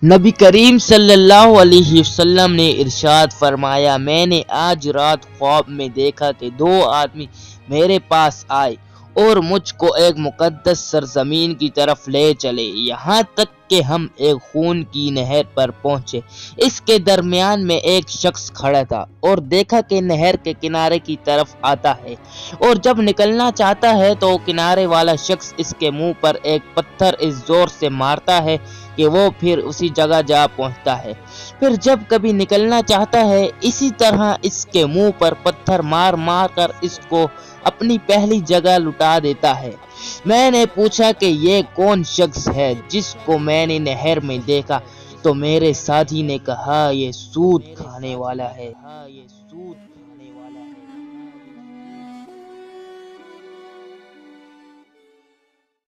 نبی کریم صلی اللہ علیہ وسلم نے ارشاد فرمایا، میں نے آج رات خواب میں دیکھا کہ دو آدمی میرے پاس آئے اور مجھ کو ایک مقدس سرزمین کی طرف لے چلے، یہاں تک کہ ہم ایک خون کی نہر پر پہنچے۔ اس کے درمیان میں ایک شخص کھڑا تھا اور دیکھا کہ نہر کے کنارے کی طرف آتا ہے، اور جب نکلنا چاہتا ہے تو کنارے والا شخص اس کے منہ پر ایک پتھر اس زور سے مارتا ہے کہ وہ پھر اسی جگہ جا پہنچتا ہے۔ پھر جب کبھی نکلنا چاہتا ہے، اسی طرح اس کے منہ پر پتھر مار مار کر اس کو اپنی پہلی جگہ لوٹا دیتا ہے۔ میں نے پوچھا کہ یہ کون شخص ہے جس کو میں نے نہر میں دیکھا، تو میرے ساتھی نے کہا، یہ سود کھانے والا ہے۔